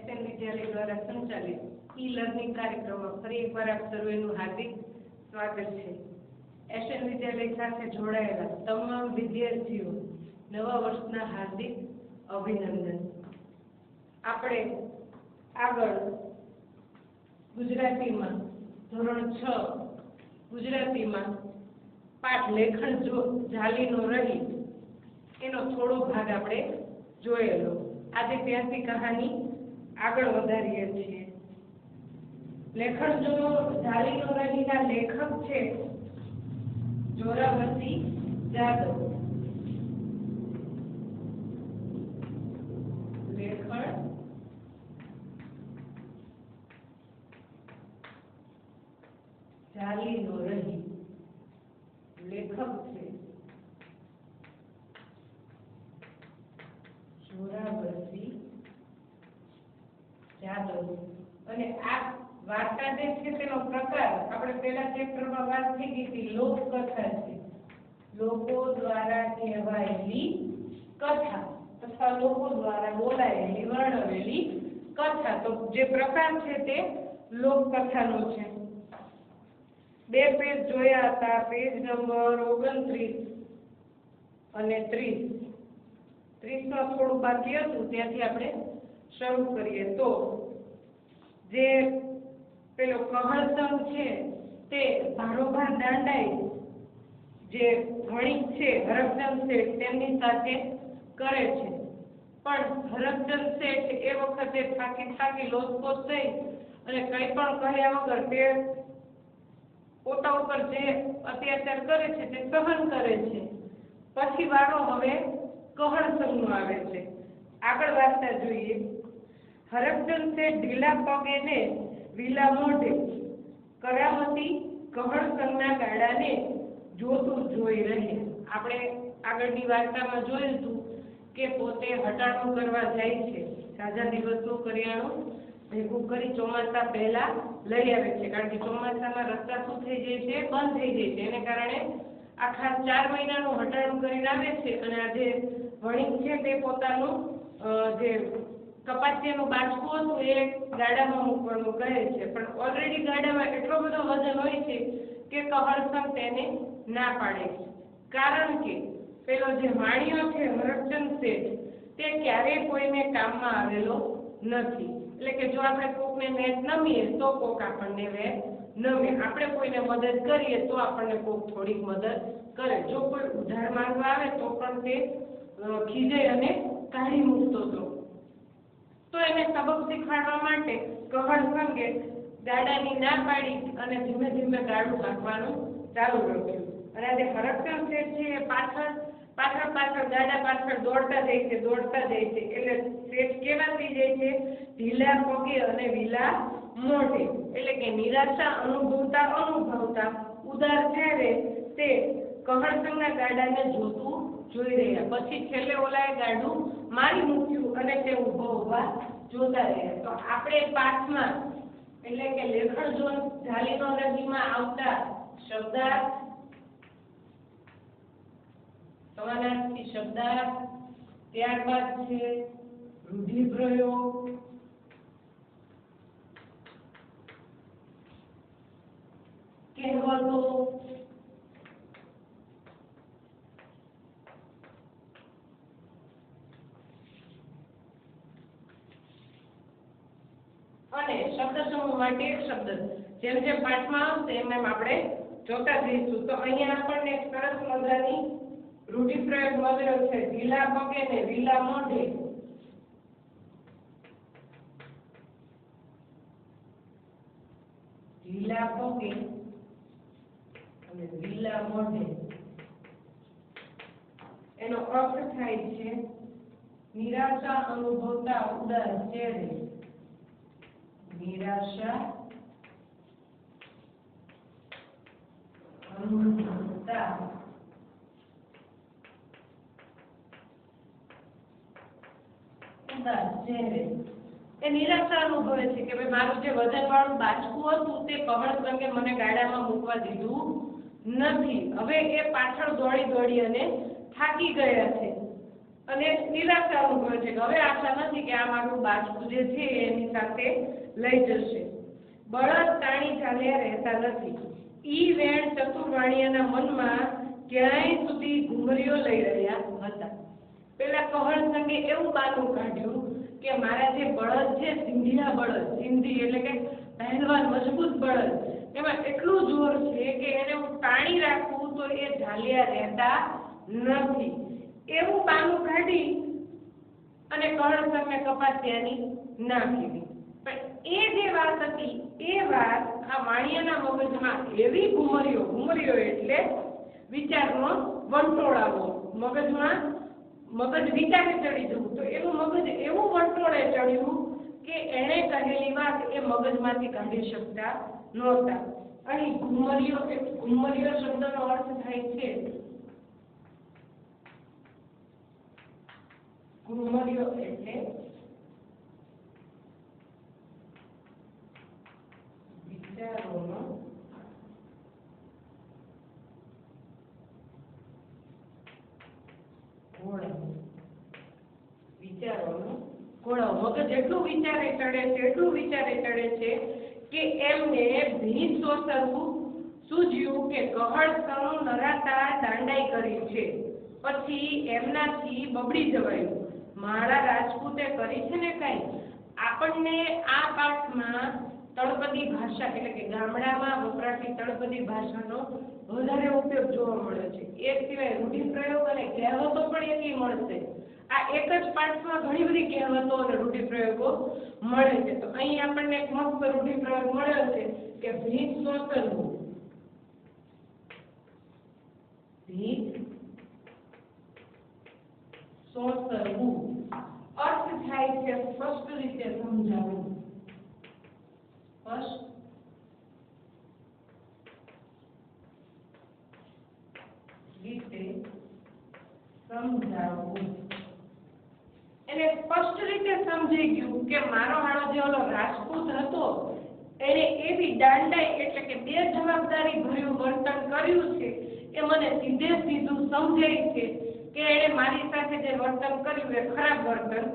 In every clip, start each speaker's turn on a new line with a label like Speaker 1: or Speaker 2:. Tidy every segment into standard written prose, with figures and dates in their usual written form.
Speaker 1: SN વિદ્યાલય દ્વારા સંચાલિત e learning કાર્યક્રમમાં ફરી એકવાર આપ સર્વેનું હાર્દિક સ્વાગત છે। એસએન વિદ્યાલય સાથે જોડાયેલા તમામ વિદ્યાર્થીઓ નવા વર્ષના હાર્દિક અભિનંદન। આપણે આગળ ગુજરાતીમાં ધોરણ 6 ગુજરાતીમાં પાઠ લેખન જો ઝાલીનો રહી એનો થોડો ભાગ આપણે જોયેલો। આજે ત્યાંથી કહાની આગળ વધારીએ છીએ। લેખન જો ઝાલીનો રહીના લેખક છે જોરાવરસી જાદવ। લેખન ઝાલીનો રહી લેખક છે જોરાવરસી જાદવ। અને આ વાર્તા જે છે તેનો પ્રકાર આપણે પહેલા ચેપ્ટરમાં વાત થઈ ગઈ હતી, લોકકથા છે। લોકો દ્વારા કહેવાયેલી કથા અથવા લોકો દ્વારા બોલાયેલી વર્ણવેલી કથા। તો જે પ્રકાર છે તે લોકકથાનો છે। 2 પેજ જોયા હતા, પેજ નંબર 29 અને 30। 30માં થોડું બાકી હતું, ત્યાંથી આપણે શરૂ કરીએ। તો જે પેલો કહળસંગ છે તે ભારોભાર દાંડાઈ જે વણિક છે હરખચંદ શેઠ તેમની સાથે કરે છે, પણ હરખચંદ શેઠ એ વખતે થાકી લોસપોસ થઈ અને કંઈ પણ કહ્યા વગર તે પોતા ઉપર જે અત્યાચાર કરે છે તે સહન કરે છે। પછી વારો હવે કહળસંગનો આવે છે। આગળ વાર્તા જોઈએ। હરખચંદ શેઠ ઢીલા પગે ને વિલા મોઢે કરામતી કહળસંગના ગાડાને જોતું જોઈ રહે। આપણે આગળની વાર્તામાં જોયું હતું કે પોતે હટાણું કરવા જાય છે, સાજા દિવસનું કરિયાણું ભેગું કરી ચોમાસા પહેલા લઈ આવે છે, કારણ કે ચોમાસામાં રસ્તા શું થઈ જાય છે, બંધ થઈ જાય છે। એને કારણે આખા 4 મહિનાનું હટાણું કરીને આવે છે। અને આ જે વણિક છે તે પોતાનું જે કપાસિયાનું બાચકું હતું એ ગાડામાં મૂકવાનું કહે છે, પણ ઓલરેડી ગાડામાં એટલો બધો વજન હોય છે કે કહળસંગ તેને ના પાડે છે, કારણ કે પેલો જે વાણિયો છે હરખચંદ શેઠ તે ક્યારેય કોઈને કામમાં આવેલો નથી। એટલે કે જો આપણે કોકને નેટ નમીએ તો કોક આપણને વેટ નમે, આપણે કોઈને મદદ કરીએ તો આપણને કોક થોડીક મદદ કરે। જો કોઈ ઉધાર માંગવા આવે તો પણ તે ખીજાય અને કાઢી મૂકતો હતો। તો એને સબક શીખવાડવા માટે કહળસંગે ગાડાની ના પાડી અને ધીમે ધીમે ગાડું હાંકવાનું ચાલુ રાખ્યું। અને આજે હરખચંદ શેઠ છે એ પાછળ ગાડા પાછળ દોડતા જાય છે। એટલે શેઠ કેવા થઈ જાય છે, ઢીલા પગે અને વિલા મોઢે। એટલે કે નિરાશા અનુભવતા ઉદાર ચહેરે તે કહળસંગના ગાડાને જોતું જોઈ રહ્યા। પછી છેલ્લે ઓલાએ ગાડું મારી મૂક્યું અને તે ઊભા જોતા રહ્યા। તો આપણે પાઠમાં એટલે કે લેખન જો ઝાલીનો રહીમાં આવતા શબ્દાર્થ, સમાનાર્થી શબ્દાર્થ, ત્યારબાદ છે રૂઢિપ્રયોગ, કહેવતો, અને શબ્દ સમૂહ માટે એક શબ્દ જેમ જેમ પાઠમાં આવશે એમ આપણે જોતા જઈશું। તો અહીંયા આપણને એક સરસ મજાની રૂઢિપ્રયોગ મળેલો છે, ઢીલા પગે ને વિલા મોઢે। ઢીલા પગે અને વિલા મોઢે એનો અર્થ થાય છે નિરાશા અનુભવતા ઉદાર ચહેરે। નિરાશા અનુભવતા ઉદાર ચહેરે એ નિરાશા અનુભવે છે કે ભાઈ મારું જે વજનવાળું બાચકું હતું તે કહળસંગે મને ગાડામાં મૂકવા દીધું નથી। હવે એ પાછળ દોડી અને થાકી ગયા છે અને નિરાશા અનુભવે છે કે હવે આશા નથી કે આ મારું બાજુ જે છે એની સાથે લઈ જશે. બળદ તાણી ચાલ્યા રહેતા નથી. ઈ વેણ ચતુર્વાણિયાના મનમાં ક્યાંય સુધી ઘુમરીઓ લઈ રહ્યા હતા. પેલા કહળ સંગે એવું બાનું કાઢ્યું કે મારા જે બળદ છે, સિંધિયા બળદ, સિંધી એટલે કે પહેલવાન મજબૂત બળદ, એમાં એટલું જોર છે કે એને હું તાણી રાખું તો એ ઝાલ્યા રહેતા નથી. એવું બાનું કાઢી અને કહળ સંગે કપાસિયાની નાખી દીધી. પણ એ જે વાત હતી એ વાત આ વાણિયાના મગજમાં એવી ઘુમરીઓ એટલે વિચારનો વંટોળાવો, મગજમાં મગજ વિચારે ચડી જવું, તો એનું મગજ એવું વંટોળે ચડ્યું કે એણે કહેલી વાત એ મગજમાંથી કાઢી શકતા નહોતા. અને ઘુમરીઓ શબ્દનો અર્થ થાય છે ઘુમરીઓ એટલે વિચારોનો ઘોળાવો. મગજ એટલું વિચારે ચડે છે કે એમને ભીત સોસરવું સૂઝ્યું કે કહળ સણું નરાતા દાંડાઈ કરી છે, પછી એમનાથી બબડી જવાયું. મારા રાજપૂતે કરી છે ને કઈ. આપણને આ પાઠમાં તળપદી ભાષા એટલે કે ગામડામાં વપરાતી તળપદી ભાષાનો વધારે ઉપયોગ જોવા મળે છે. એ સિવાય રૂઢિપ્રયોગ અને કહેવતો પણ એટલી મળશે. આ એક જ પાઠમાં ઘણી બધી કહેવતો અને રૂઢિપ્રયોગો મળે છે. તો અહીં આપણને એક મસ્ત રૂઢિપ્રયોગ મળ્યો છે કે ભીત સોસરવું. ભીત સોસરવું અર્થ થાય છે સ્પષ્ટ રીતે સમજાવવું. સ્પષ્ટ રીતે સમજાવવું. એને સ્પષ્ટ રીતે સમજી ગયું કે મારો હાળો જે ઓલો રાજપૂત હતો એને એવી દાંડાઈ એટલે કે બે જવાબદારી ભર્યું વર્તન કર્યું છે એ મને સીધે સીધું સમજાય છે કે એણે મારી સાથે જે વર્તન કર્યું એ ખરાબ વર્તન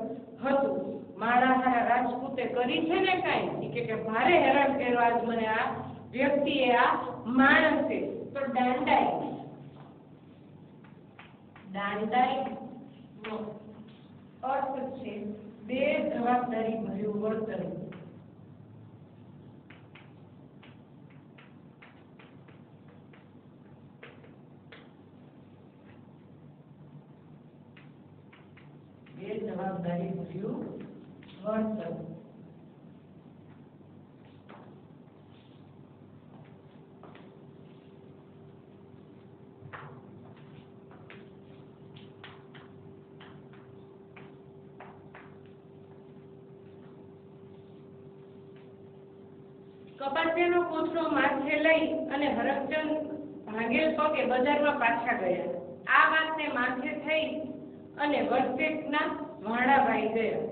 Speaker 1: હતું. મારા હારા રાજપૂતે કરી છે ને કાંઈ કે ભારે હેરાન કર્યો આજ મને આ વ્યક્તિએ, આ માણસે. તો દાંડાઈ નો અર્થ છે બે જવાબદારી ભર્યું વર્તન. બે જવાબદારી ભર્યું વર્તન. કપાસિયાનો કોથળો માથે લઈ અને હરખચંદ ભાગેલ પગે બજારમાં પાછા ગયા. આ વાતને માથે થઈ અને વર્ષેકના વાણા વાઈ ગયા.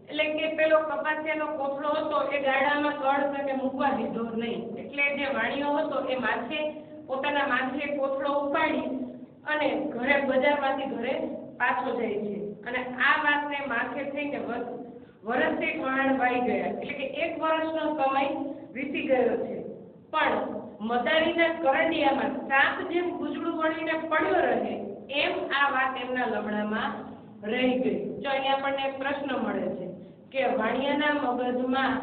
Speaker 1: એટલે કે પેલો કપાસિયાનો કોથળો હતો એ ગાડામાં કળ સાથે મૂકવા દીધો નહીં. એટલે જે વાણિયો હતો એ માથે પોતાના માથે કોથળો ઉપાડી અને ઘરે બજારમાંથી ઘરે પાછો જાય છે. અને આ વાતને માથે થઈને વર્ષેક વાણ વાઈ ગયા. એટલે કે 1 વર્ષનો સમય વીતી ગયો છે. પણ મદારીના કરંડિયામાં સાપ જેમ ગુજળું વળીને પડ્યો રહે એમ આ વાત એમના લમણામાં રહી ગઈ. જો અહીંયા આપણને એક પ્રશ્ન મળે છે કે વાણિયાના મગજમાં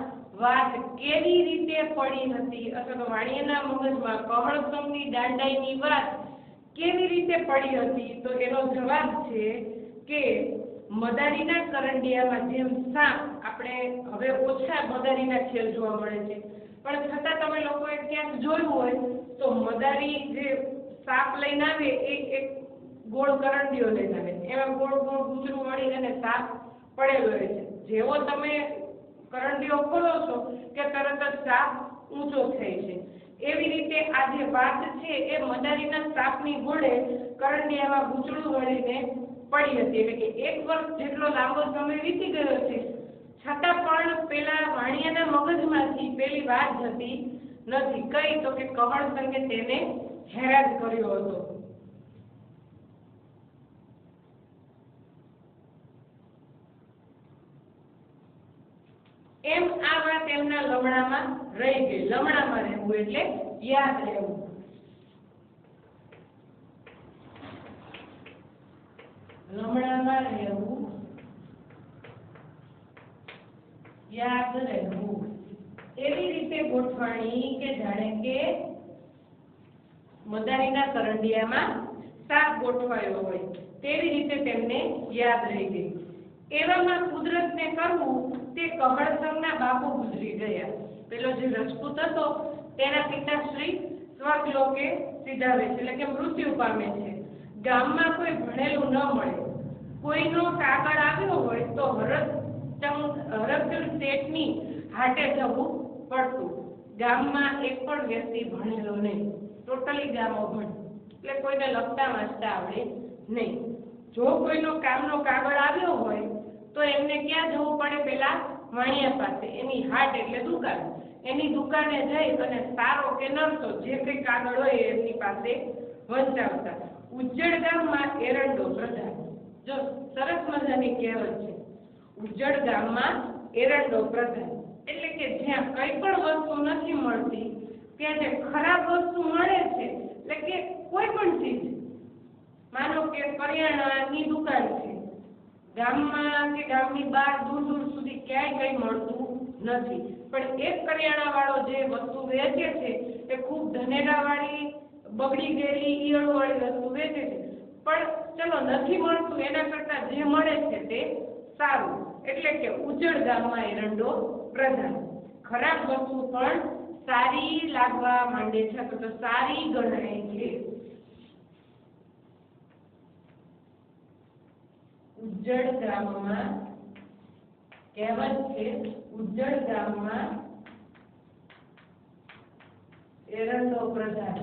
Speaker 1: વાત કેવી રીતે પડી હતી, અથવા તો વાણિયાના મગજમાં કહળસમની દાંડાઈની વાત કેવી રીતે પડી હતી. તો એનો જવાબ છે કે મદારીના કરંડિયામાં જેમ સાપ, આપણે હવે ઓછા મદારીના ખેલ જોવા મળે છે, પણ છતાં તમે લોકોએ ક્યાંક જોયું હોય તો મદારી જે સાપ લઈને આવે એ એક ગોળ કરંડિયો લઈને આવે, એમાં ગોળ ગોળ ગુજરું વળી અને સાપ પડેલો હોય છે. જેવો તમે કરંડિયો ખોલો છો કે તરત જ સાપ ઊંચો થાય છે. એવી રીતે આ જે વાત છે એ મદારીના સાપની ગોળે કરંડિયામાં ગુજરું વળીને પડી હતી. એટલે કે 1 વર્ષ જેટલો લાંબો સમય વીતી ગયો છે, છતાં પણ પેલા વાણિયાના મગજમાંથી પેલી વાત જતી નથી. કઈ તો કે કહળ સંગે તેને હેરાન કર્યો હતો. એમ આ વાત એમના લમણામાં રહી ગઈ. લમણામાં રહેવું એટલે યાદ રહેવું. લમણામાં રહેવું, યાદ રહેવું. એવી રીતે ગોઠવણી કે જાણે કે મદારીના કરંડિયામાં શાક ગોઠવાયો હોય તેવી રીતે તેમને યાદ રહી ગઈ. એવામાં કુદરતને કરવું તે કમળસરના બાપુ ગુજરી ગયા. પેલો જે રજપૂત હતો તેના પિતાશ્રી સ્વર્ગલોકે સિધાવે છે, એટલે કે મૃત્યુ પામે છે. ગામમાં કોઈ ભણેલું ન મળે. કોઈનો કાગળ આવ્યો હોય તો હરકચંદ શેઠની હાટે જવું પડતું. ગામમાં એક પણ વ્યક્તિ ભણેલો નહીં, ટોટલી ગામ અભણ, એટલે કોઈને લખતા વાંચતા આવડે નહીં. જો કોઈનો કામનો કાગળ આવ્યો હોય તો એમને ક્યાં જવું પડે? પેલા વાણિયા પાસે, એની હાટ એટલે દુકાન. એની દુકાને જઈ અને સારો કે નરસો જે કંઈ કાગળ હોય એમની પાસે વંચાવતા. ઉજ્જડ ગામમાં એરંડો પ્રધાન. જો સરસ મજાની કહેવત છે, ઉજ્જડ ગામમાં એરંડો પ્રધાન, એટલે કે જ્યાં કઈ પણ વસ્તુ નથી મળતી ત્યાં જે ખરાબ વસ્તુ મળે છે, એટલે કે કોઈ પણ ચીજ, માનો કે કરિયાણાની દુકાન છે, ગામમાં કે ગામની બહાર દૂર દૂર સુધી ક્યાંય કઈ મળતું નથી, પણ એક કરિયાણા વાળો જે વસ્તુ વેચે છે એ ખૂબ ધનેડાવાળી બગડી ગયેલી ઈયળવાળી વસ્તુ વેચે છે, પણ ચલો નથી મળતું એના કરતા જે મળે છે તે સારું, એટલે કે ઉજ્જડ ગામમાં એરંડો પ્રધાન. ખરાબ વસ્તુ પણ સારી લાગવા માંડે છે, તો સારી ગણાય છે. ઉજ્જડ ગામમાં કહેવત છે, ઉજ્જડ ગામમાં એરંડો પ્રધાન.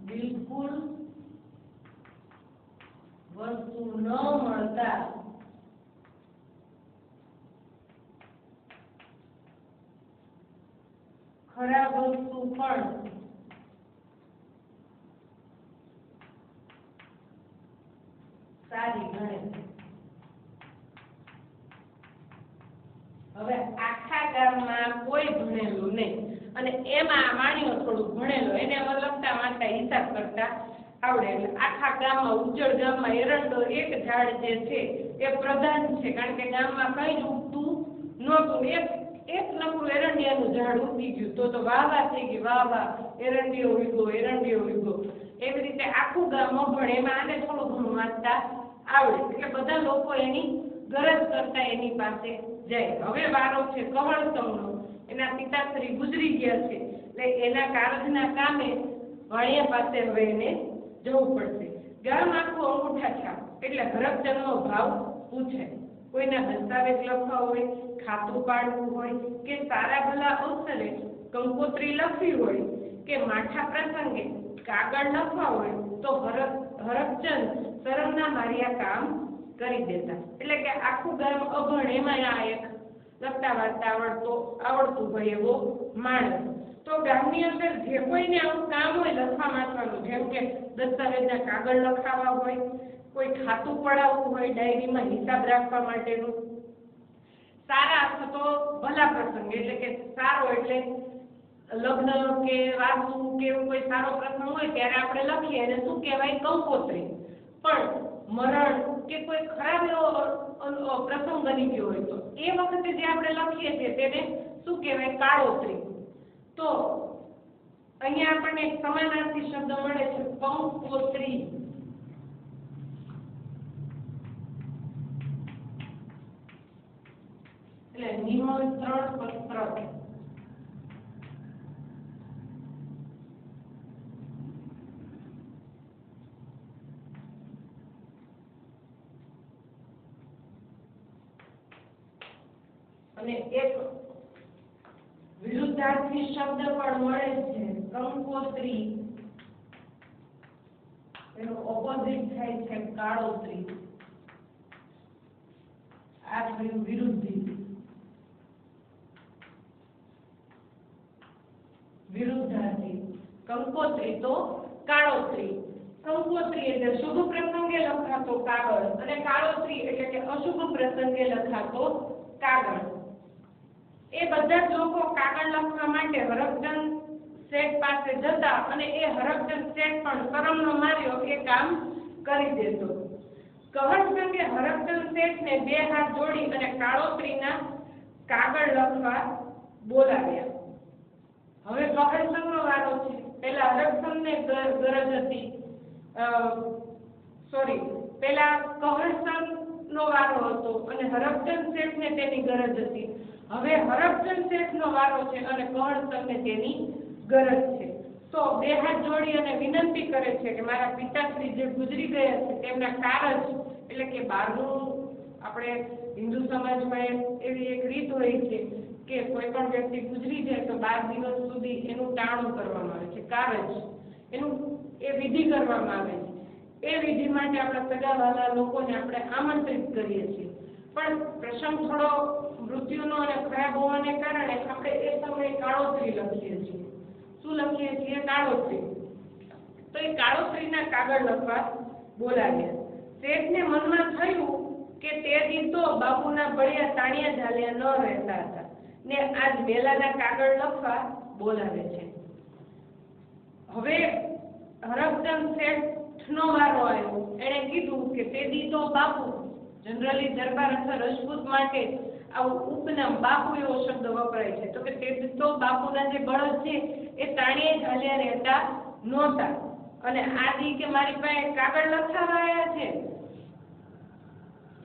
Speaker 1: બિલકુલ વસ્તુ ન મળતા ખરાબ વસ્તુ પણ સારી ગણે. હવે આખા ગામમાં કોઈ ભણેલું નહીં અને એમાં માણ્યો થોડું ભણેલો, એને લખતા વાંચતા હિસાબ કરતા આવડે, એટલે આખા ગામમાં ઉજ્જડ ગામમાં એરંડો એક ઝાડ જે છે એ પ્રધાન છે, કારણ કે ગામમાં કઈ જ ઉગતું નહોતું. એક નકરું એરંડિયાનું ઝાડ ઉગી ગયું તો વાહ વાહ થઈ ગઈ, વાહ વાહ એરંડિયો ઉગ્યો, એરંડિયો ઉગ્યો. એવી રીતે આખું ગામ અભણ, એમાં આને થોડું ઘણું વાંચતા આવડે, એટલે બધા લોકો એની ગરજ કરતા એની પાસે જાય. હવે વારો છે કમળસમનો. એના પિતાશ્રી ગુજરી ગયા છે, એટલે એના કારજના કામે વાણિયા પાસે હવે એને જવું પડશે. ગામ આખું અંગૂઠા છાપ, એટલે હરકચંદનો ભાવ પૂછે. કોઈના દસ્તાવેજ લખવા હોય, ખાતું પાડવું હોય, કે સારા ભલા અવસરે કંકોત્રી લખવી હોય, કે માઠા પ્રસંગે કાગળ લખવા હોય તો હરકચંદ શરમના માર્યા કામ કરી દેતા. એટલે કે આખું ગામ અભણ, એમાં આ એક લખતા વાંચતા આવડતું હોય એવો માણસ. તો ગામની અંદર જે કોઈને આવું કામ હોય લખવા વાંચવાનું, જેમ કે દસ્તાવેજના કાગળ લખાવા હોય, કોઈ ખાતું પડાવવું હોય, ડાયરીમાં હિસાબ રાખવા માટેનું, સારા અથવા તો ભલા પ્રસંગ, એટલે કે સારો એટલે લગ્ન કે વાસુ કે એવું કોઈ સારો પ્રસંગ હોય ત્યારે આપણે લખીએ અને શું કહેવાય? કંકોત્રી. પણ મરણ કે કોઈ ખરાબ એવો પ્રસંગ બની ગયો હોય તો એ વખતે જે આપણે લખીએ છીએ તેને શું કહેવાય? કાળોતરી. તો અહીંયા આપણને એક સમાનાર્થી શબ્દ મળે છે, કંકોત્રી. એટલે નિમંત્રણ પત્ર. અને એક વિરુદ્ધાર્થી શબ્દ પણ મળે છે, કંકોત્રી. એનો ઓપોઝિટ થાય છે કાળોતરી. આ થયું વિરુદ્ધી. વિરુદ્ધાર્થી કંકોત્રી તો કાળોતરી. કંકોત્રી એટલે શુભ પ્રસંગે લખાતો કાગળ અને કાળોત્રી એટલે કે અશુભ પ્રસંગે લખાતો કાગળ. એ બધા જ લોકો કાગળ લખવા માટે હરખચંદ શેઠ પાસે જતા અને એ હરખચંદ શેઠ પણ કરમનો માર્યો એ કામ કરી દેતો. કહરસંગે હરખચંદ શેઠને બે હાથ જોડી અને કાળોત્રીના કાગળ લખવા બોલાવ્યા. હવે કહરસંગનો વારો છે. પહેલા હરખચંદને ગરજ હતી, પહેલા કહરસંગનો વારો હતો અને હરખચંદ શેઠને તેની ગરજ હતી. હવે હરખચંદ શેઠનો વારો છે અને કહરસંગને તેની ગરજ છે. તો બે હાથ જોડી અને વિનંતી કરે છે કે મારા પિતાશ્રી જે ગુજરી ગયા છે તેમના કારજ એટલે કે બહારનું, આપણે હિન્દુ સમાજમાં એવી એક રીત હોય છે કે કોઈ પણ વ્યક્તિ ગુજરી જાય તો 12 દિવસ સુધી એનું ટાણું કરવામાં આવે છે, કારજ એનું એ વિધિ કરવામાં આવે છે. એ વિધિ માટે આપણા સગાવાલા લોકોને આપણે આમંત્રિત કરીએ છીએ. પણ પ્રસંગ થોડો મૃત્યુનો અને ખરાબ હોવાને કારણે આપણે એ સમયે કાળોત્રી લખીએ છીએ. શું લખીએ છીએ? કાળોત્રી. તો એ કાળોત્રીના કાગળ લખવા બોલાવ્યા. શેઠને મનમાં થયું કે તે દી તો બાપુના બળિયા તાણિયા ઝાલ્યા ન રહેતા હતા ને આજ મેલાના કાગળ લખવા બોલાવે છે. હવે હરખચંદ શેઠનો વારો આવ્યો. એણે કીધું કે તે દી તો બાપુ, જનરલી દરબાર અથવા રજપૂત માટે આવું ઉપનામ બાપુ એવો શબ્દ વપરાય છે. તો કે તે દી તો બાપુના જે બળદ છે એ તાણિયે ઝાલ્યા રહેતા નહોતા અને આ દી કે મારી પાસે કાગળ લખાવા આવ્યા છે,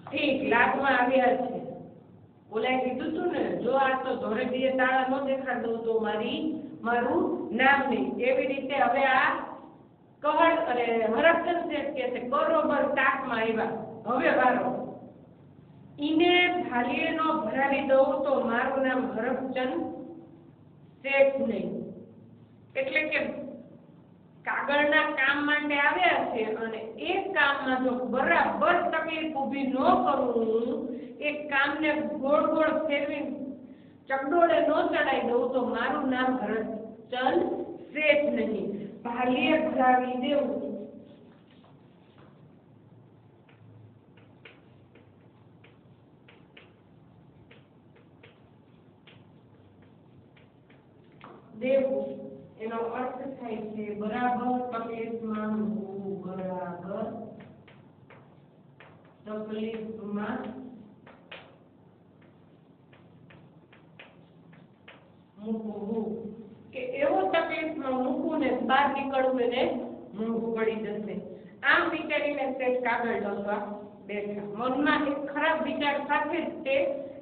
Speaker 1: ઠીક લાગમાં આવ્યા છે. ઓલાએ કીધું તું ને, જો આ તો ધોરેડીએ તાળા ન દેખાડ દઉં તો મારું નામ નહીં. એવી રીતે હવે આ કહળ અને હરખચંદ શેઠ કે છે બરોબર તાકમાં આવ્યા. હવે વારો ઈને ભાલીએ નો ભરાવી દઉં તો મારું નામ હરખચંદ શેઠ નહીં. એટલે કે કાગળના કામ માટે આવ્યા છે અને એ કામમાં જો બરાબર તકલીફ ઊભી ન કરું, એ કામને ગોળ ગોળ ફેરવી ચકડોળે ન ચડાઈ દઉં તો મારું નામ હરખચંદ શેઠ નહીં. ભાલીએ ભરાવી દેવું. દેવું એનો અર્થ થાય છે બરાબર તકલીફમાં હોવું, બરાબર તકલીફમાં મૂકવું, કે એવો તકલીફમાં મૂકવું ને બહાર નીકળવું એને મોંઘું પડી જશે. આમ વિચારીને શેઠ કાગળ લખવા બેઠા. મનમાં એક ખરાબ વિચાર સાથે જ તે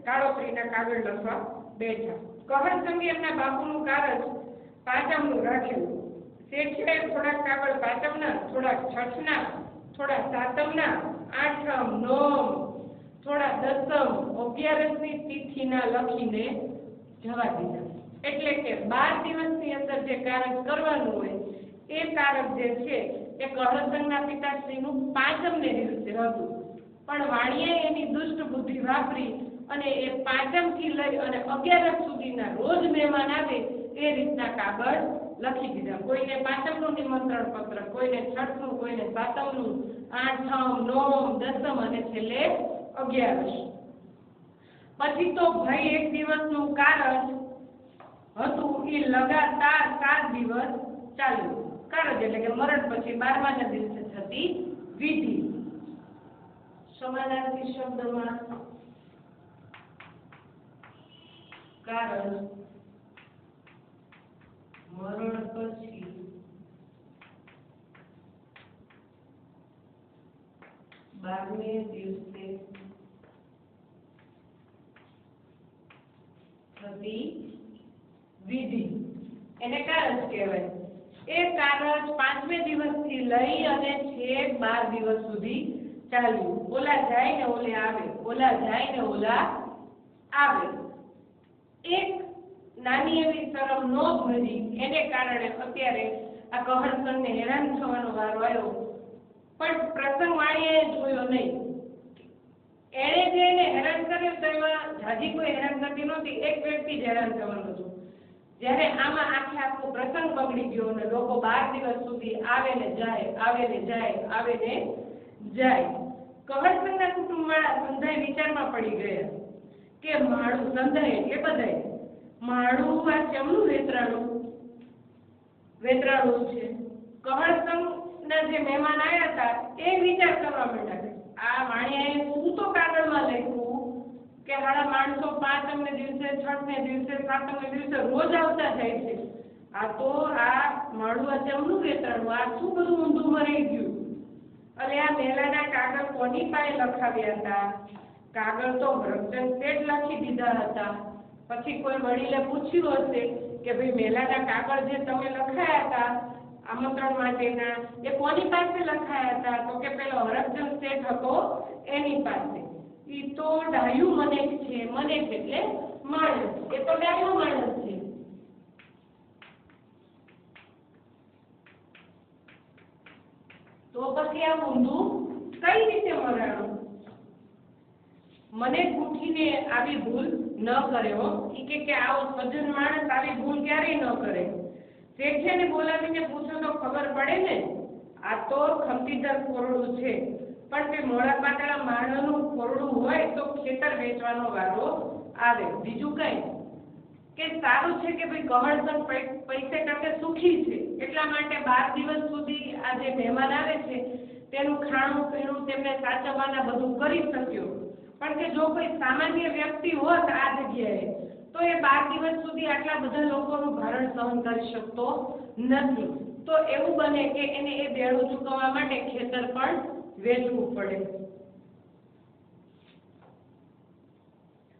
Speaker 1: કાળોત્રીના કાગળ લખવા બેઠા. કહરસંગે એમના બાપુનું કારજ પાંચમનું રાખ્યું. શેઠે થોડાક કાગળ પાંચમના, થોડાક છઠના, થોડા સાતમના, આઠમ, નોમ, થોડા દસમ, 11ની તિથિના લખીને જવા દીધા. એટલે કે 12 દિવસની અંદર જે કારજ કરવાનું હોય એ કારજ જે છે એ કહરસંગના પિતાશ્રીનું પાંચમને દિવસે હતું. પણ વાણીએ એની દુષ્ટ બુદ્ધિ વાપરી અને એ પાંચમથી લઈ અને 11 સુધીના રોજ મહેમાન આવે એ રીતના કાગળ લખી દીધા. કોઈને પાંચમનું નિમંત્રણ પત્ર, કોઈને છઠનું, કોઈને સાતમનું, આઠમ, નોમ, દસમ અને છેલ્લે 11. પછી તો ભાઈ એક દિવસનું કારજ હતું એ લગાતાર 7 દિવસ ચાલ્યું. કારજ એટલે કે મરણ પછી 12માના દિવસે થતી વિધિ. સમાનાર્થી શબ્દમાં કારજ મરણ પછી 12મે દિવસે થતી વિધિ એને કારજ કહેવાય. એ કારજ 5મે દિવસથી લઈ અને છેક 12 દિવસ સુધી ચાલ્યું. ઓલા જાય ને ઓલે આવે, ઓલા જાય ને ઓલા આવે. એક નાની એવી શરમ ન ભરી એને કારણે અત્યારે આ કહરસંગને હેરાન થવાનો વારો આવ્યો. પણ પ્રસંગ વાણીએ જોયો નહીં. એણે જે એને હેરાન કર્યું તો એમાં જાજી કોઈ હેરાન કરતી નહોતી. એક વ્યક્તિ જ હેરાન થવાનું હતું. જ્યારે આમાં આખો પ્રસંગ બગડી ગયો અને લોકો 12 દિવસ સુધી આવે ને જાય, આવે ને જાય, આવે ને જાય. કહળસંગના કુટુંબવાળા સંધાય વિચારમાં પડી ગયા કે માળું, સંધાય એટલે બધાય, માળું આ ચમનું વેતરાણું છે. કહળસંગના જે મહેમાન આવ્યા હતા એ વિચાર કરવા માંડ્યા, આ વાણિયાએ શું તો કાગળમાં લખ્યું કે હાડા માણસો 5 ને દિવસે, 6 ને દિવસે, 7 ને દિવસે રોજ આવતા જાય છે. આ તો આ માળું આ ચમનું વેતરાણું, આ શું બધું ઊંધું મરાઈ ગયું. અને આ મેલાના કાગળ કોની પાસે લખાવ્યા હતા? કાગળ તો હરકચંદ શેઠ લખી દીધા હતા. પછી કોઈ વડીલે પૂછ્યું હશે કે ભાઈ મેલાના કાગળ જે તમે લખાયા હતા આમંત્રણ માટેના એ કોની પાસે લખાયા હતા? તો કે પેલો હરકચંદ શેઠ હતો એની પાસે. ઈ તો ડાયું મનેક છે, મનેક એટલે માણસ, એ તો ડાયો માણસ છે. તો પછી આ ઊંધું કઈ રીતે મરાણું? મને પૂછીને આવી ભૂલ ન કરે હો. ઈ કે આવો સજ્જન માણસ આવી ભૂલ ક્યારેય ન કરે. શેઠને બોલાવીને પૂછો તો ખબર પડે ને. આ તો ખંતીધર કોરડું છે, પણ તે મોડા પાતળા માણસનું કોરડું હોય તો ખેતર વેચવાનો વારો આવે. બીજું કઈ કે સારું છે કે ભાઈ કહળસંગ પૈસે ટકે સુખી છે, એટલા માટે 12 દિવસ સુધી આ જે મહેમાન આવે છે તેનું ખાણું પીણું તેમને સાચવવાના બધું કરી શક્યો. પણ કે જો કોઈ સામાન્ય વ્યક્તિ હોત આ જગ્યાએ તો એ 12 દિવસ સુધી આટલા બધા લોકોનું ભારણ સહન કરી શકતો નથી. તો એવું બને કે એને એ દેણું ચૂકવવા માટે ખેતર પણ વેચવું પડે.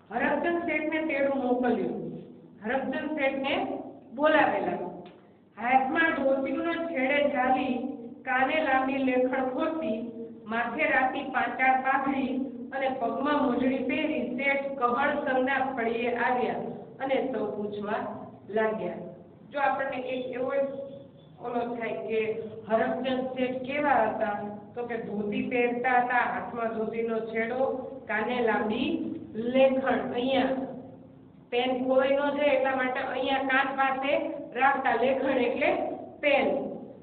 Speaker 1: હરકચંદ શેઠને તેડું મોકલ્યું. હરકચંદ શેઠને બોલાવેલા. હાથમાં ધોતીનો છેડે ઝાલી, કાને લાંબી લેખણ ખોતી, માથે રાતી પાંચાળ પાઘડી અને પગમાં મોજડી પહેરી શેઠ કહળસંગના ફળીએ આવ્યા અને સૌ પૂછવા લાગ્યા. જો આપણને એક એવો ઓલો થાય કે હરકચંદ શેઠ કેવા હતા, તો કે ધોતી પહેરતા હતા, હાથમાં ધોતીનો છેડો, કાને લાંબી લેખણ, અહીંયા પેન ખોવાઈ ન જાય એટલા માટે અહીંયા કાન પાસે રાખતા, લેખણ એટલે પેન,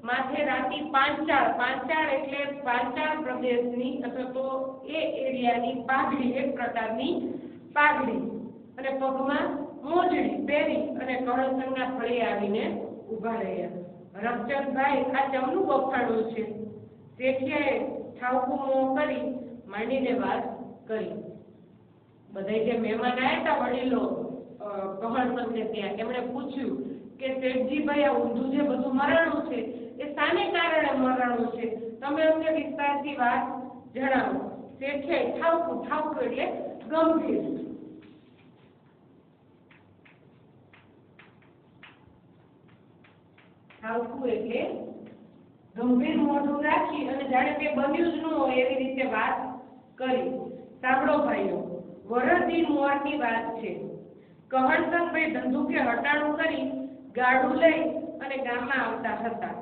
Speaker 1: માથે રાતી પાંચાળ, પાંચાળ એટલે પાંચાળ પ્રદેશની અથવા તો એ એરિયાની પાઘડી, એક પ્રકારની પાઘડી, અને પગમાં મોજડી પહેરી અને કહળસંગના ફળીએ આવીને ઊભા રહ્યા. રમચંદભાઈ આ ચમનું બફાડું છે. શેઠિયાએ ઠાવકું મોં કરી માંડીને વાત કરી. બધા જે મહેમાન આવ્યા હતા વડીલો કહળસંગને ત્યાં, એમણે પૂછ્યું કે શેઠજીભાઈ આ ઊંધું જે બધું મરાણું છે એ શાને કારણે મરાણું છે? તમે અમને વિસ્તારથી વાત જણાવો. શેઠિયાએ ઠાવકું, ઠાવકું એટલે ગંભીર, ઠાવકું એટલે ગંભીર મોઢું રાખી અને જાણે કે બન્યું જ ન હોય એવી રીતે વાત કરી. સાંભળો ભાઈઓ, વરદી મોરની વાત છે. કહળસંગભાઈ ધંધુકે હટાણું કરી ગાડું લઈ અને ગામમાં આવતા હતા.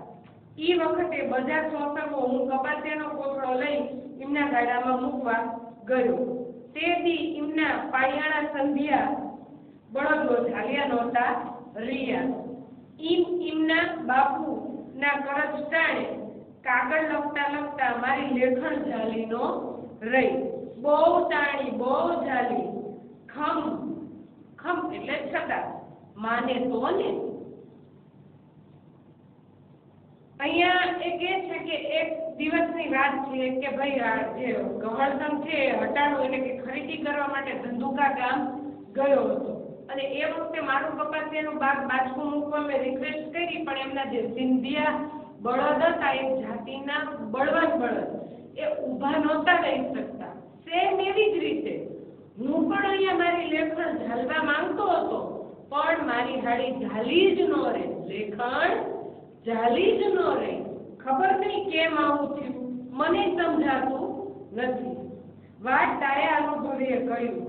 Speaker 1: ઈ વખતે બજાર સોસકો હું કપાસિયાનો કોથળો લઈ એમના ગાડામાં મૂકવા ગયો. તે દી એમના પાયાણા સંધ્યા બળદો ઝાલ્યા નહોતા રહ્યા. એમના બાપુ ના કરજ ટાણે કાગળ લખતા લખતા મારી લેખણ ઝાલીનો રહી. બહુ ટાણી, બહુ ઝાલી, ખમ ખમ એટલે છતાં, માને તો ને. અહીંયા એક એ છે કે એક દિવસની વાત છે કે ભાઈ આ જે કહળસંગ છે હટાણું એટલે કે ખરીદી કરવા માટે ધંધુકા ગામ ગયો હતો અને એ વખતે મારું કપાસિયાનું બાગ બાજકું મૂકવા મેં રિક્વેસ્ટ કરી, પણ એમના જે સિંધિયા બળદ હતા એ જાતિના બળવાન બળદ એ ઊભા નહોતા રહી શકતા. સેમ એવી જ રીતે હું પણ અહીંયા મારી લેખણ ઝાલવા માંગતો હતો, પણ મારી હાડી ઝાલી જ ન રહે, લેખણ ઝાલી જ ન રહી. ખબર નહીં કેમ આવું થયું, મને સમજાતું નથી. વાત ડાયા અનુભવીએ કહ્યું,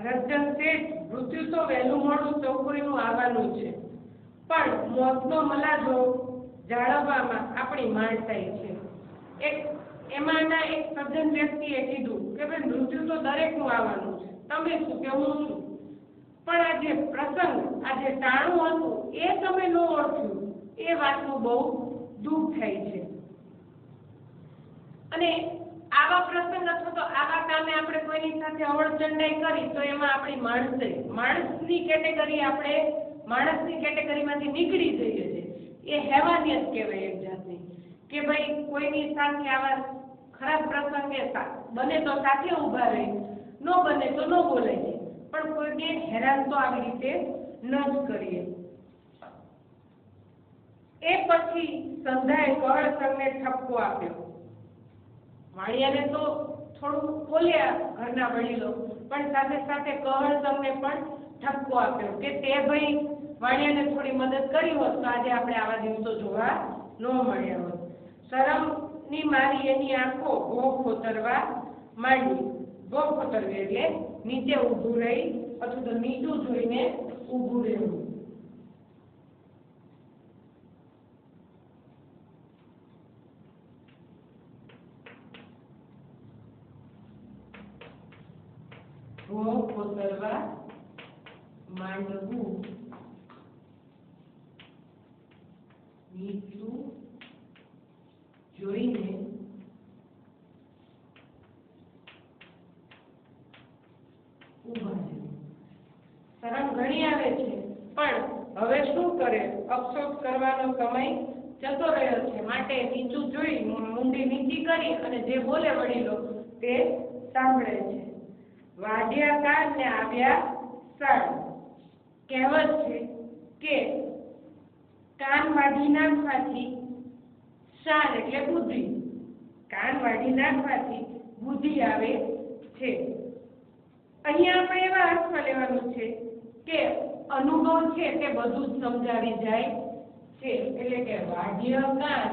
Speaker 1: રજન શેઠ, મૃત્યુ તો વહેલું મોડું ચોકરીનું આવવાનું છે, પણ મોતનો મલાજો જાળવવામાં આપણી માંડતાઈ છે. એમાંના એક સજ્જન વ્યક્તિએ કીધું કે ભાઈ મૃત્યુ તો દરેકનું આવવાનું છે, તમે શું કે હું શું? પણ આ જે પ્રસંગ, આ જે ટાણું હતું એ તમે ન ઓળખ્યું, એ વાતનું બહુ દુઃખ થાય છે. અને આવા પ્રસંગ અથવા તો આવા કામે આપણે કોઈની સાથે અવળચંડાઈ કરી તો એમાં આપણી માણસની કેટેગરીમાંથી નીકળી જઈએ છે. એ હેવાનિયત કહેવાય એક જાતની, કે ભાઈ કોઈની સાથે આવા ખરાબ પ્રસંગે બને તો સાથે ઊભા રહે, ન બને તો ન બોલાય, પણ કોઈને હેરાન તો આવી રીતે ન જ કરીએ. એ પછી સંધાએ કહળસંગને ઠપકો આપ્યો. વાણિયાને તો થોડું બોલ્યા ઘરના વડીલો, પણ સાથે સાથે કહળસંગને પણ ઠપકો આપ્યો કે તે ભાઈ વાણિયાને થોડી મદદ કરી હોત તો આજે આપણે આવા દિવસો જોવા ન મળ્યા હોત. શરમની મારી એની આંખો ભોં ખોતરવા માંડી. ભોં ખોતરવી એટલે નીચે ઊભું રહી અથવા તો નીચું જોઈને ઊભું રહેવું. ભોં ખોતરવા માંડવું, નીચું જોઈને ઊભા રહેવું. શરમ ઘણી આવે છે, પણ હવે શું કરે, અફસોસ કરવાનો સમય જતો રહ્યો છે, માટે નીચું જોઈ મુંડી નીચી કરી અને જે બોલે વડીલો તે સાંભળે છે. વાઢ્યા કાન ને આવ્યા સાળ. કહેવત છે કે કાન વાઢી નાખવાથી શાન એટલે બુદ્ધિ, કાન વાઢી નાખવાથી બુદ્ધિ આવે છે. અહીંયા આપણે એવા અર્થમાં લેવાનું છે કે અનુભવ છે તે બધું જ સમજાવી જાય છે. એટલે કે વાઢ્ય કાન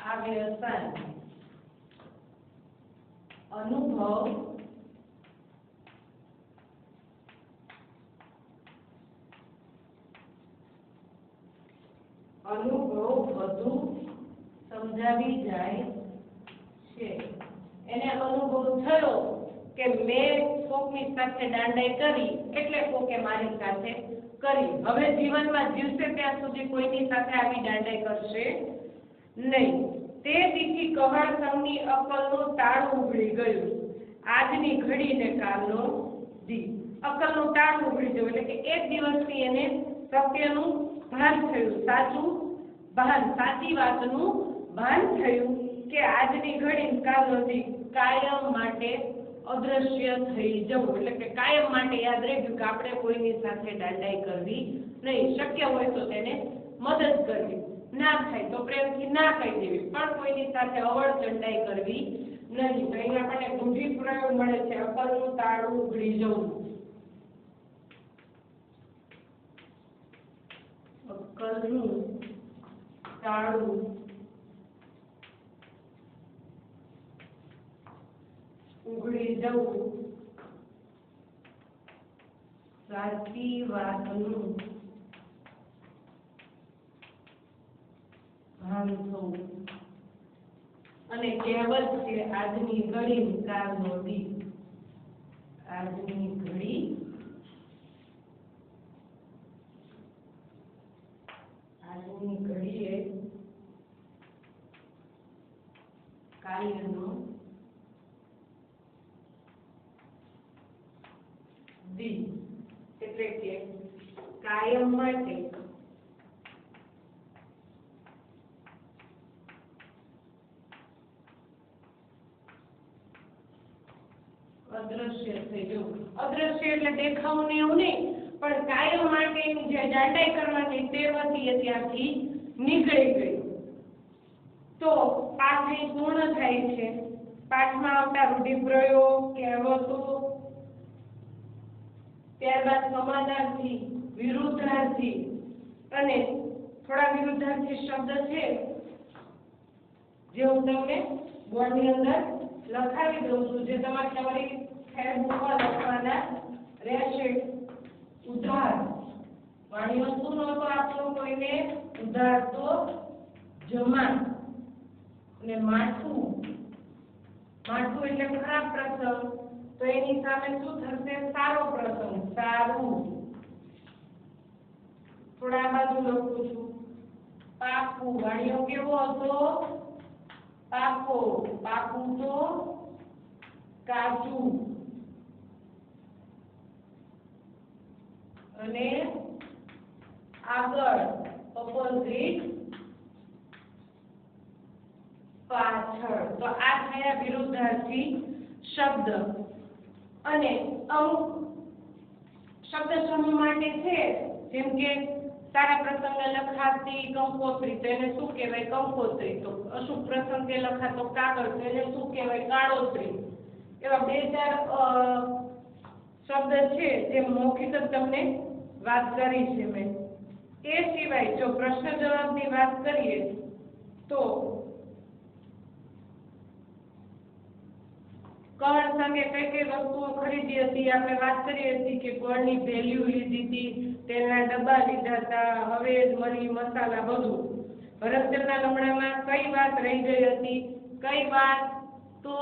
Speaker 1: આવ્યા શાન. અનુભવ બધું સમજાવી જાય છે. એને અનુભવ થયો કે મેં કોકની સાથે દાંડાઈ કરી એટલે કોકે મારી સાથે કરી. હવે જીવનમાં જીવશે ત્યાં સુધી કોઈની સાથે આવી દાંડાઈ કરશે નહીં. તે દીથી કહળસંગની અક્કલનું તાળું ઉઘડી ગયું. આજની ઘડી ને કાલનો દી. અક્કલનું તાળું ઉઘડી ગયું એટલે કે એક દિવસથી એને સત્યનું ભાન થયું, સાચું ભાન, સાચી વાતનું ભાન થયું કે આજની ઘડી કાલનો દી કાયમ માટે અદ્રશ્ય થઈ જવું. એટલે કે કાયમ માટે યાદ રાખ્યું કે આપણે કોઈની સાથે દાંડાઈ કરવી નહીં. શક્ય હોય તો તેને મદદ કરવી, ના થાય તો પ્રેમથી ના કહી દેવી, પણ કોઈની સાથે અવળચંડાઈ કરવી નહીં. તો અહીંયા આપણને રૂઢિ પ્રયોગ મળે છે, અક્કલનું તાળું ઉઘડી જવું. અક્કલનું તાળું ઉઘડી જવું, સાચી વાતનું ભાન થવું. અને કહેવત છે આજની ઘડી કાલનો દી. આજની ઘડી ઘડીએ કાલનો દી. એટલે કે કાયમ માટે અદ્રશ્ય થઈ જવું. અદ્રશ્ય એટલે દેખાવું ને એવું નહીં, પણ કાયમ માટે એની જે દાંડાઈ કરવાની ટેવ હતી એ ત્યાંથી નીકળી ગઈ. તો પાઠ અહીં પૂર્ણ થાય છે. પાઠમાં આવતા રૂઢિપ્રયોગ, કહેવતો, ત્યારબાદ સમાનાર્થી, વિરુદ્ધાર્થી અને થોડા વિરુદ્ધાર્થી શબ્દ છે જે હું તમને બોર્ડની અંદર લખાવી દઉં છું, જે તમારી ફેસબુકમાં લખવાના રહેશે. ઉધાર. વાણીઓ શું નહોતો આપતો કોઈને? ઉધાર તો જમા. અને માઠું, માઠું એટલે ખરાબ પ્રસંગ, તો એની સામે શું થશે? સારો પ્રસંગ, સારું. થોડા આ બાજુ લખું છું. પાકું, વાણિયો કેવો હતો? પાકો. પાકું તો કાચું. અને આગળ ઓપોઝિટ, પાછળ. તો આ થયા વિરુદ્ધાર્થી શબ્દ. અને અમુક શબ્દ સમૂહ માટે છે, જેમ કે સારા પ્રસંગે લખાતી કંકોત્રી, તો એને શું કહેવાય? કંકોત્રી. તો અશુભ પ્રસંગે લખાતો કાગળ, તો એને શું કહેવાય? કાળોતરી. એવા 2-4 શબ્દ છે જે મૌખિક તમને વાત કરી છે મેં. એ સિવાય જો પ્રશ્ન જવાબની વાત કરીએ તો કળ સંગે કઈ કઈ વસ્તુઓ ખરીદી હતી? આપણે વાત કરી હતી કે કળની વેલ્યુ લીધી હતી, તેલના ડબ્બા લીધા હતા, હવેજ, મરી, મસાલા, બધું. હરખચંદના લમણામાં કઈ વાત રહી ગઈ હતી? કઈ વાત? તો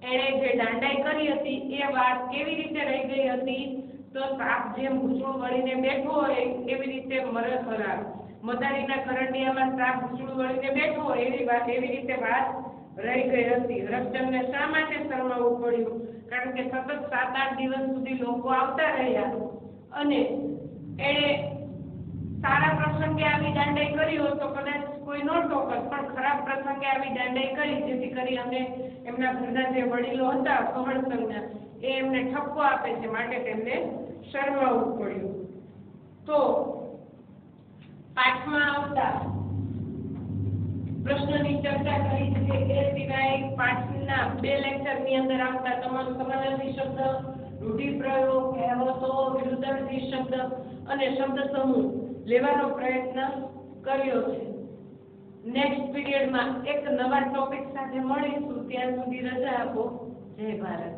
Speaker 1: એણે જે દાંડાઈ કરી હતી એ વાત કેવી રીતે રહી ગઈ હતી? તો સાપ જેમ ભૂસડું વળીને બેઠો હોય એવી રીતે મરત હરાર, મદારીના કરંડિયામાં સાપ ભૂસડું વળીને બેઠો હોય એવી રીતે વાત રહી ગઈ હતી. હરખચંદને શા માટે શરમાવવું પડ્યું? કારણ કે સતત 7-8 દિવસ સુધી લોકો આવતા રહ્યા અને એણે સારા પ્રસંગે આવી દાંડાઈ કરી હોય તો કદાચ કોઈ ન ટોકત, પણ ખરાબ પ્રસંગે આવી દાંડાઈ કરી જેથી કરી અને એમના ઘરના જે વડીલો હતા કમળસંગના, એ એમને ઠપકો આપે છે, માટે તેમને શરમાવવું પડ્યું. તો પાઠમાં આવતા પ્રશ્નની ચર્ચા કરી છે. એ સિવાય પાઠના 2 લેક્ચરની અંદર આવતા તમામ સમાનાર્થી શબ્દ, રૂઢિપ્રયોગ, કહેવતો, વિરુદ્ધાર્થી શબ્દ અને શબ્દ સમૂહ લેવાનો પ્રયત્ન કર્યો છે. નેક્સ્ટ પીરિયડમાં એક નવા ટોપિક સાથે મળીશું. ત્યાં સુધી રજા આપો. જય ભારત.